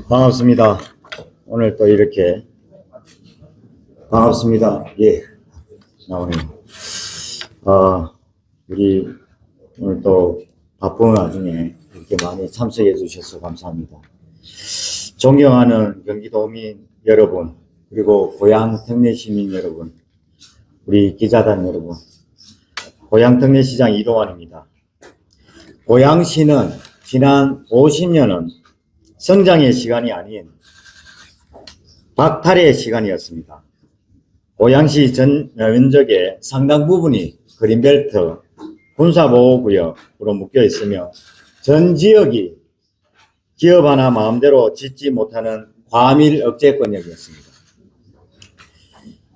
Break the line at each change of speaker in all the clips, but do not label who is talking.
반갑습니다. 오늘 또 이렇게 반갑습니다. 예, 나오네요. 우리 오늘 또 바쁜 와중에 이렇게 많이 참석해 주셔서 감사합니다. 존경하는 경기도민 여러분, 그리고 고향 특례시민 여러분, 우리 기자단 여러분, 고향 특례시장 이동환입니다. 고향시는 지난 50년은 성장의 시간이 아닌 박탈의 시간이었습니다. 고향시 전 면적의 상당 부분이 그린벨트 군사보호구역으로 묶여 있으며 전 지역이 기업 하나 마음대로 짓지 못하는 과밀 억제권역이었습니다.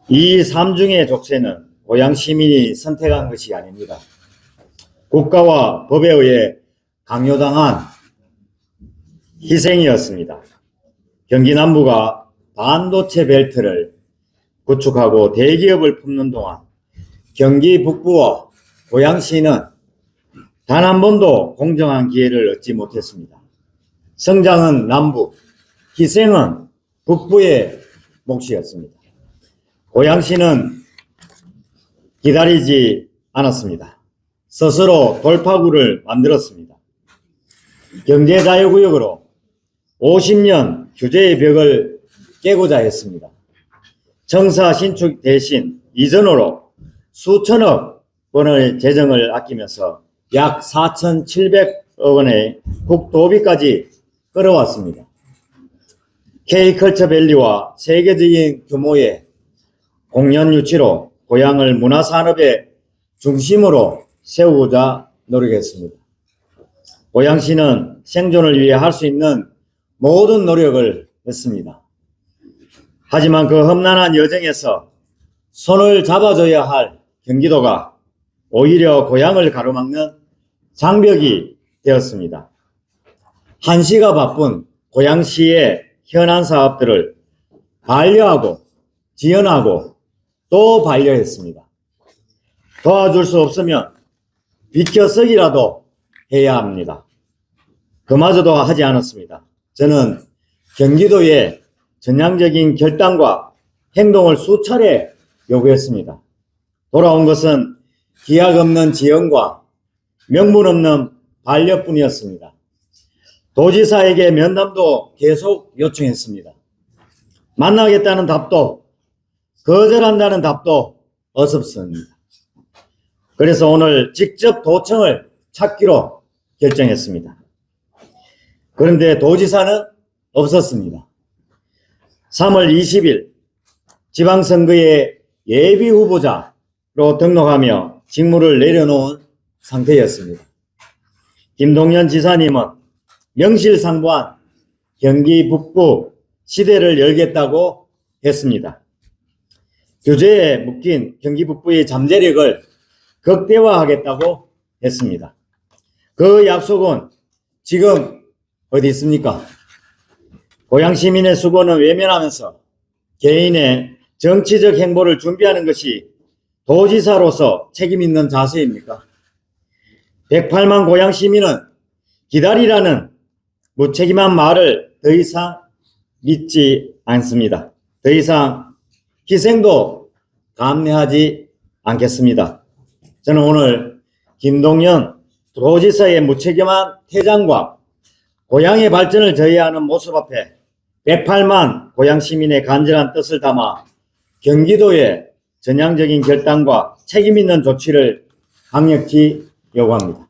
이 삼중의 족쇄는 고향 시민이 선택한 것이 아닙니다. 국가와 법에 의해 강요당한 희생이었습니다. 경기 남부가 반도체 벨트를 구축하고 대기업을 품는 동안 경기 북부와 고향시는 단 한 번도 공정한 기회를 얻지 못했습니다. 성장은 남부, 희생은 북부의 몫이었습니다. 고향시는 기다리지 않았습니다. 스스로 돌파구를 만들었습니다. 경제자유구역으로 50년 규제의 벽을 깨고자 했습니다. 청사 신축 대신 이전으로 수천억 원의 재정을 아끼면서 약 4,700억 원의 국도비까지 끌어왔습니다. K컬처밸리와 세계적인 규모의 공연 유치로 고향을 문화산업의 중심으로 세우고자 노력했습니다. 고향시는 생존을 위해 할 수 있는 모든 노력을 했습니다. 하지만 그 험난한 여정에서 손을 잡아줘야 할 경기도가 오히려 고향을 가로막는 장벽이 되었습니다. 한시가 바쁜 고향시의 현안 사업들을 반려하고 지연하고 또 반려했습니다. 도와줄 수 없으면 비켜서기라도 해야 합니다. 그마저도 하지 않았습니다. 저는 경기도의 전향적인 결단과 행동을 수차례 요구했습니다. 돌아온 것은 기약 없는 지원과 명분 없는 반려뿐이었습니다. 도지사에게 면담도 계속 요청했습니다. 만나겠다는 답도, 거절한다는 답도 없었습니다. 그래서 오늘 직접 도청을 찾기로 결정했습니다. 그런데 도지사는 없었습니다. 3월 20일 지방선거의 예비후보자로 등록하며 직무를 내려놓은 상태였습니다. 김동연 지사님은 명실상부한 경기 북부 시대를 열겠다고 했습니다. 규제에 묶인 경기 북부의 잠재력을 극대화하겠다고 했습니다. 그 약속은 지금 어디 있습니까? 고향 시민의 수고는 외면하면서 개인의 정치적 행보를 준비하는 것이 도지사로서 책임 있는 자세입니까? 108만 고향 시민은 기다리라는 무책임한 말을 더 이상 믿지 않습니다. 더 이상 희생도 감내하지 않겠습니다. 저는 오늘 김동연 도지사의 무책임한 퇴장과 고향의 발전을 저해하는 모습 앞에 108만 고향 시민의 간절한 뜻을 담아 경기도의 전향적인 결단과 책임 있는 조치를 강력히 요구합니다.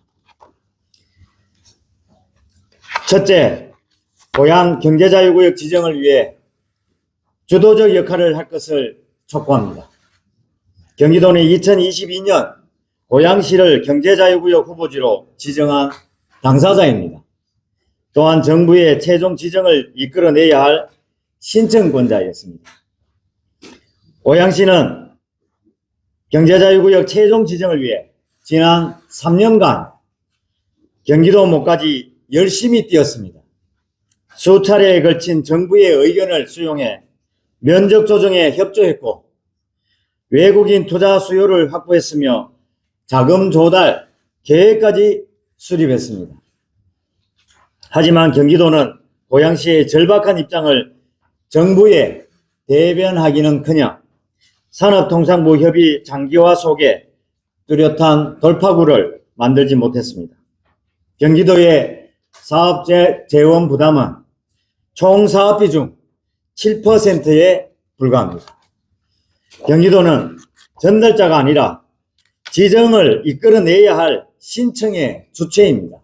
첫째, 고향 경제자유구역 지정을 위해 주도적 역할을 할 것을 촉구합니다. 경기도는 2022년 고향시를 경제자유구역 후보지로 지정한 당사자입니다. 또한 정부의 최종 지정을 이끌어내야 할 신청권자였습니다. 고향시는 경제자유구역 최종 지정을 위해 지난 3년간 경기도 목까지 열심히 뛰었습니다. 수차례에 걸친 정부의 의견을 수용해 면적 조정에 협조했고 외국인 투자 수요를 확보했으며 자금 조달 계획까지 수립했습니다. 하지만 경기도는 고양시의 절박한 입장을 정부에 대변하기는커녕 산업통상부 협의 장기화 속에 뚜렷한 돌파구를 만들지 못했습니다. 경기도의 사업 재원 부담은 총 사업비 중 7%에 불과합니다. 경기도는 전달자가 아니라 지정을 이끌어내야 할 신청의 주체입니다.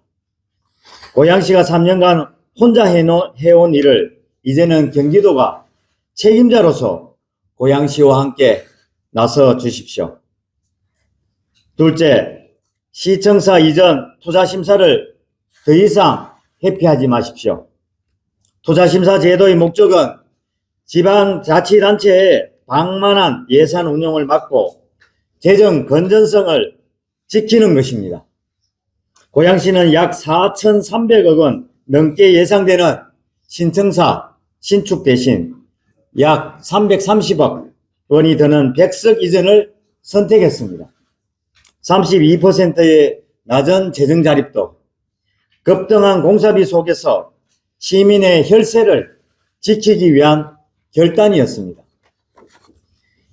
고양시가 3년간 혼자 해온 일을 이제는 경기도가 책임자로서 고양시와 함께 나서 주십시오. 둘째, 시청사 이전 투자심사를 더 이상 회피하지 마십시오. 투자심사 제도의 목적은 지방자치단체의 방만한 예산 운용을 막고 재정 건전성을 지키는 것입니다. 고양시는 약 4,300억 원 넘게 예상되는 신청사 신축 대신 약 330억 원이 드는 백석 이전을 선택했습니다. 32%의 낮은 재정 자립도 급등한 공사비 속에서 시민의 혈세를 지키기 위한 결단이었습니다.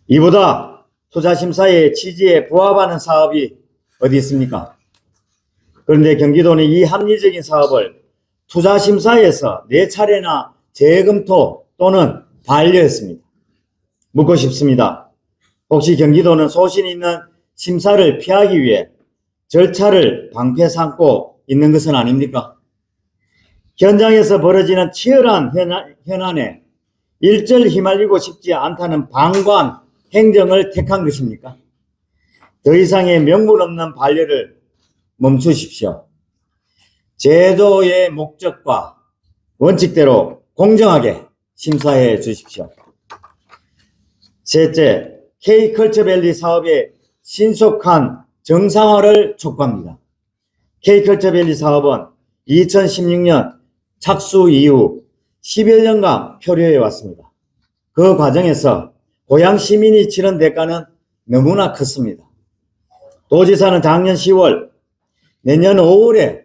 이보다 투자심사의 취지에 부합하는 사업이 어디 있습니까? 그런데 경기도는 이 합리적인 사업을 투자심사에서 4차례나 재검토 또는 반려했습니다. 묻고 싶습니다. 혹시 경기도는 소신 있는 심사를 피하기 위해 절차를 방패 삼고 있는 것은 아닙니까? 현장에서 벌어지는 치열한 현안에 일절 휘말리고 싶지 않다는 방관 행정을 택한 것입니까? 더 이상의 명분 없는 반려를 멈추십시오. 제도의 목적과 원칙대로 공정하게 심사해 주십시오. 셋째, K컬처밸리 사업의 신속한 정상화를 촉구합니다. K컬처밸리 사업은 2016년 착수 이후 10여 년간 표류해 왔습니다. 그 과정에서 고양 시민이 치른 대가는 너무나 컸습니다. 도지사는 작년 10월, 내년 5월에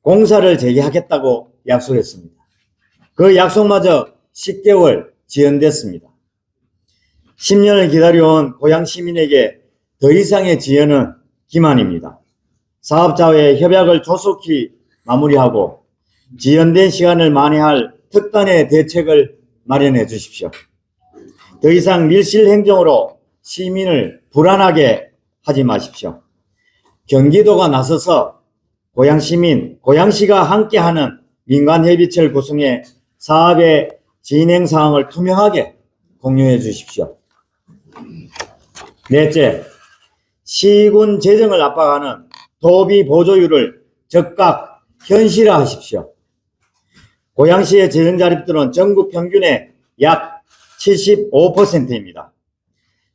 공사를 재개하겠다고 약속했습니다. 그 약속마저 10개월 지연됐습니다. 10년을 기다려온 고양 시민에게 더 이상의 지연은 기만입니다. 사업자와의 협약을 조속히 마무리하고 지연된 시간을 만회할 특단의 대책을 마련해 주십시오. 더 이상 밀실 행정으로 시민을 불안하게 하지 마십시오. 경기도가 나서서 고양시민, 고양시가 함께하는 민간협의체를 구성해 사업의 진행 사항을 투명하게 공유해 주십시오. 넷째, 시군 재정을 압박하는 도비 보조율을 즉각 현실화하십시오. 고양시의 재정 자립도는 전국 평균의 약 75%입니다.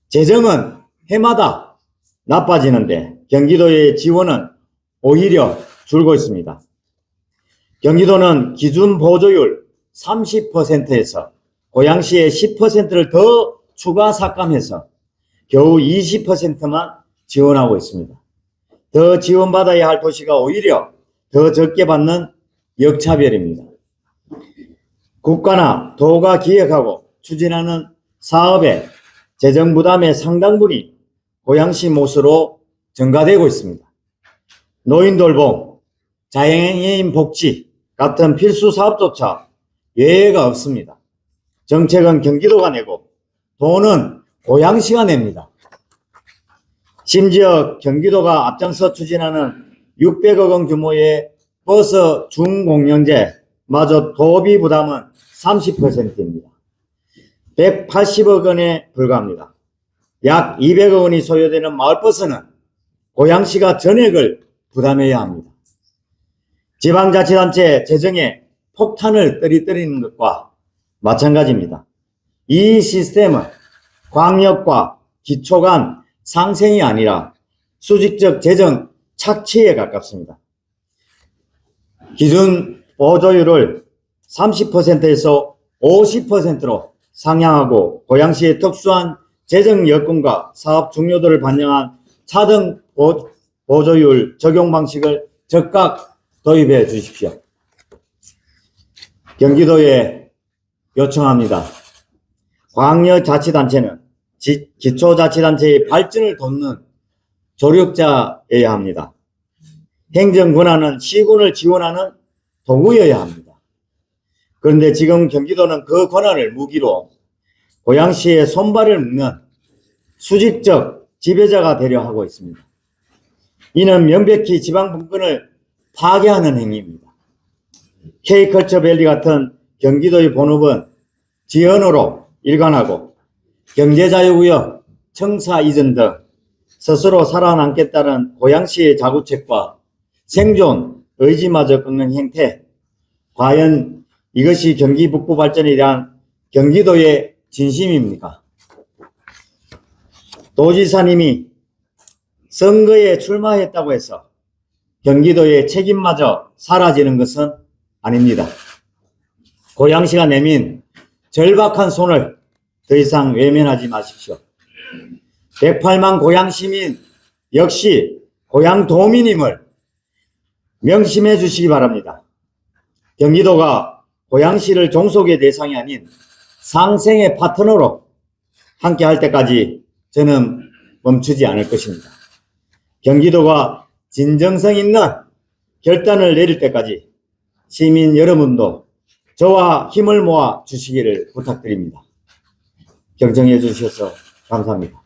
재정은 해마다 나빠지는데 경기도의 지원은 오히려 줄고 있습니다. 경기도는 기준 보조율 30%에서 고양시의 10%를 더 추가 삭감해서 겨우 20%만 지원하고 있습니다. 더 지원받아야 할 도시가 오히려 더 적게 받는 역차별입니다. 국가나 도가 기획하고 추진하는 사업의 재정 부담의 상당분이 고양시 몫으로 증가되고 있습니다. 노인 돌봄, 장애인 복지 같은 필수 사업조차 예외가 없습니다. 정책은 경기도가 내고 돈은 고양시가 냅니다. 심지어 경기도가 앞장서 추진하는 600억 원 규모의 버스 중공연제마저 도비 부담은 30%입니다. 180억 원에 불과합니다. 약 200억 원이 소요되는 마을버스는 고양시가 전액을 부담해야 합니다. 지방자치단체 재정에 폭탄을 떨어뜨리는 것과 마찬가지입니다. 이 시스템은 광역과 기초 간 상생이 아니라 수직적 재정 착취에 가깝습니다. 기준 보조율을 30%에서 50%로 상향하고 고양시의 특수한 재정 여건과 사업 중요도를 반영한 차등 보조율 적용 방식을 즉각 도입해 주십시오. 경기도에 요청합니다. 광역자치단체는 기초자치단체의 발전을 돕는 조력자여야 합니다. 행정권한은 시군을 지원하는 도구여야 합니다. 그런데 지금 경기도는 그 권한을 무기로 고양시의 손발을 묶는 수직적 지배자가 되려 하고 있습니다. 이는 명백히 지방분권을 파괴하는 행위입니다. K컬처밸리 같은 경기도의 본업은 지연으로 일관하고 경제자유구역, 청사 이전 등 스스로 살아남겠다는 고양시의 자구책과 생존 의지마저 꺾는 행태, 과연 이것이 경기 북부 발전에 대한 경기도의 진심입니까? 도지사님이 선거에 출마했다고 해서 경기도의 책임마저 사라지는 것은 아닙니다. 고양시가 내민 절박한 손을 더 이상 외면하지 마십시오. 108만 고양시민 역시 고양도민임을 명심해 주시기 바랍니다. 경기도가 고양시를 종속의 대상이 아닌 상생의 파트너로 함께 할 때까지 저는 멈추지 않을 것입니다. 경기도가 진정성 있는 결단을 내릴 때까지 시민 여러분도 저와 힘을 모아 주시기를 부탁드립니다. 경청해 주셔서 감사합니다.